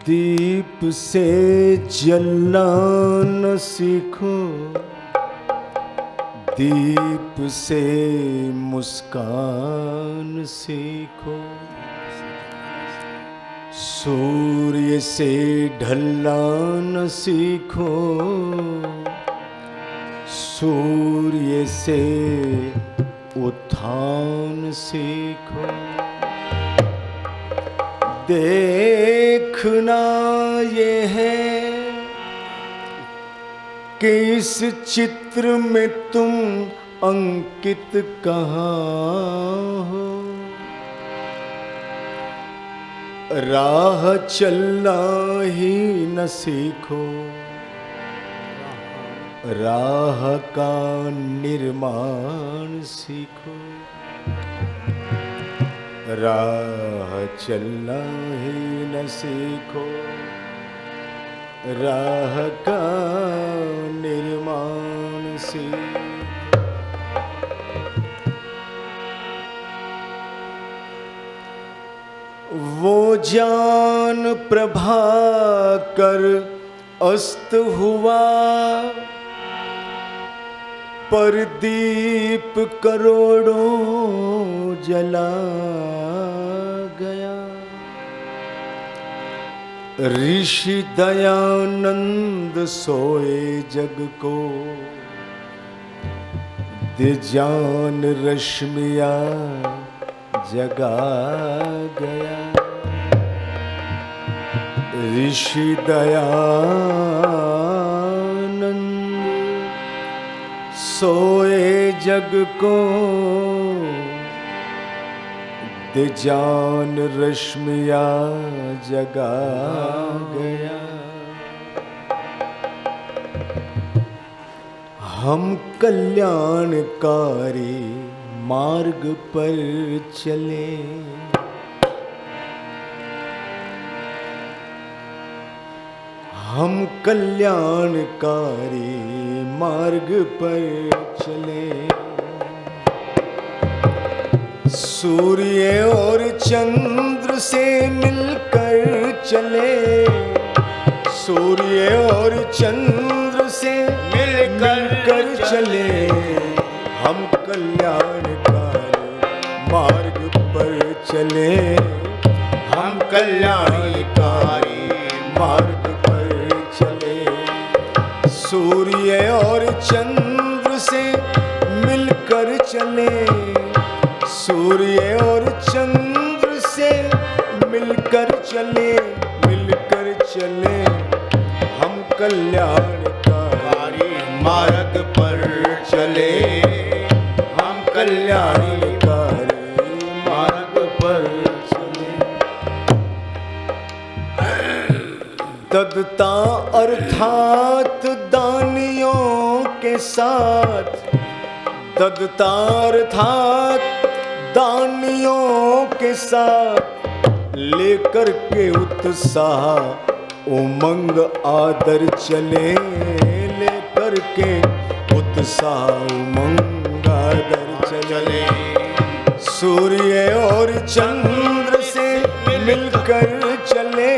दीप से जलना न सीखो, दीप से मुस्कान सीखो। सूर्य से ढलना न सीखो, सूर्य से उत्थान सीखो। देखना ये है कि इस चित्र में तुम अंकित कहाँ हो। राह चलना ही न सीखो, राह का निर्माण सीखो। राह चलना ही न सीखो, राह का निर्माण सीखो। वो जान प्रभाकर अस्त हुआ, पर दीप करोड़ों जला गया। ऋषि दयानंद सोए जग को, दे जान रश्मिया जगा गया। ऋषि दयानंद सोए जग को, दे जान रश्मिया जगा गया। हम कल्याणकारी मार्ग पर चले, हम कल्याणकारी मार्ग पर चले। सूर्य और चंद्र से मिलकर चले, सूर्य और चंद्र से मिलकर चले। हम कल्याणकारी मार्ग पर चले, हम कल्याणकारी मार्ग पर चले। सूर्य और चंद्र से मिलकर चले, सूर्य और चंद्र से मिलकर चले, मिलकर चले। हम कल्याणकारी मार्ग पर चले, हम कल्याणकारी मार्ग पर चले। ददता अर्थात दानियों के साथ, ददता अर्थात दानियों के साथ, लेकर के उत्साह उमंग आदर चले, लेकर के उत्साह उमंग आदर चले। सूर्य और चंद्र से मिलकर चले,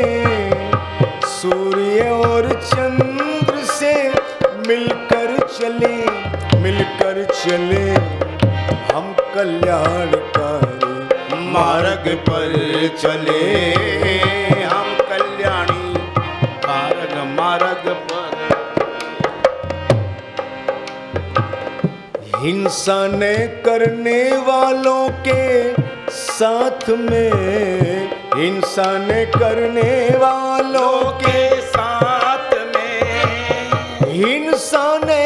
सूर्य और चंद्र से मिलकर चले, मिलकर चले। हम कल्याणकारी मार्ग पर चले, हम कल्याणी मार्ग पर। हिंसा ने करने वालों के साथ में, हिंसा ने करने वालों के साथ में, हिंसा ने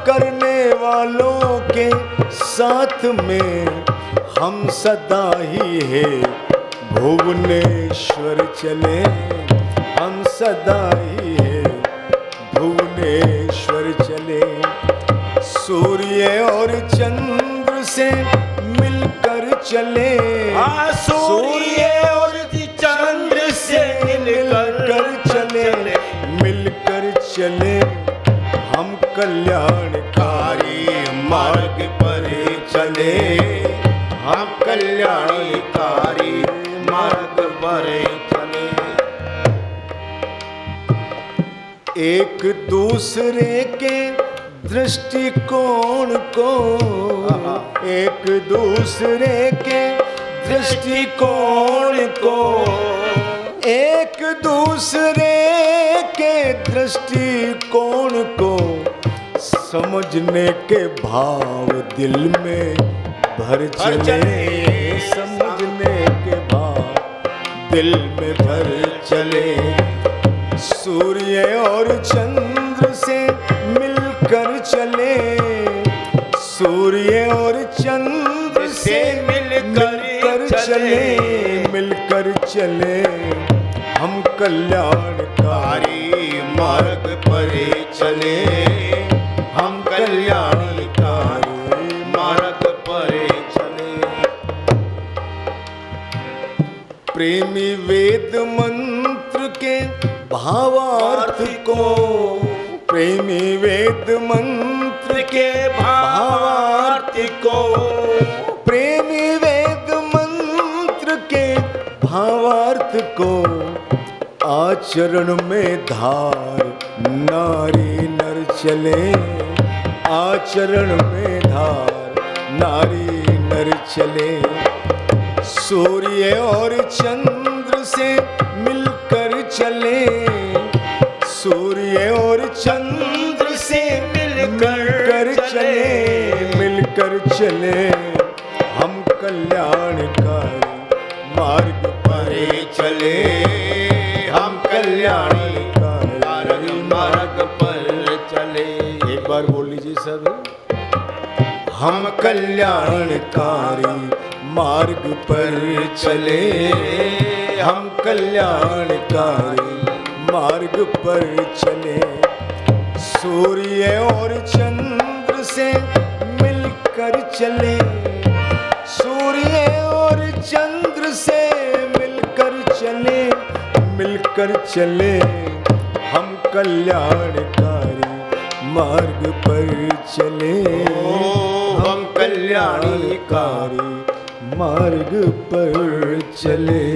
करने वालों के साथ में हम सदा ही है भुवनेश्वर चले, हम सदा ही है भुवनेश्वर चले। सूर्य और चंद्र से मिलकर चले, सूर्य और चंद्र से मिलकर चले, मिलकर चले। हम कल्याणकारी मार्ग पर चले, हम कल्याणकारी मार्ग पर चले। एक दूसरे के दृष्टिकोण को, एक दूसरे के दृष्टिकोण को, एक दूसरे के दृष्टिकोण को समझने के भाव दिल में भर चले, समझने के भाव दिल में भर चले। सूर्य और चंद्र से मिलकर चले, सूर्य और चंद्र से मिलकर चले, मिलकर चले। हम कल्याणकारी मार्ग पर चले, हम कल्याणकारी मार्ग पर चले। प्रेमी वेद मंत्र के भावार्थ को, प्रेमी वेद मंत्र के भावार्थ को, प्रेमी वेद मंत्र के भावार्थ को आचरण में धार नारी नर चले, आचरण में धार नारी नर चले। सूर्य और चंद्र से मिलकर चले, सूर्य और चंद्र से मिलकर चले, मिलकर चले। हम कल्याणकारी मार्ग पर चले, हम कल्याणकारी मार्ग पर चले। एक बार बोल लीजिए सब। हम कल्याणकारी मार्ग पर चले, हम कल्याणकारी मार्ग पर चले। सूर्य और चंद्र से मिलकर चले, सूर्य और चंद्र से मिलकर चले, मिलकर चले। हम कल्याणकारी मार्ग पर चले, हम कल्याणकारी मार्ग पर चले।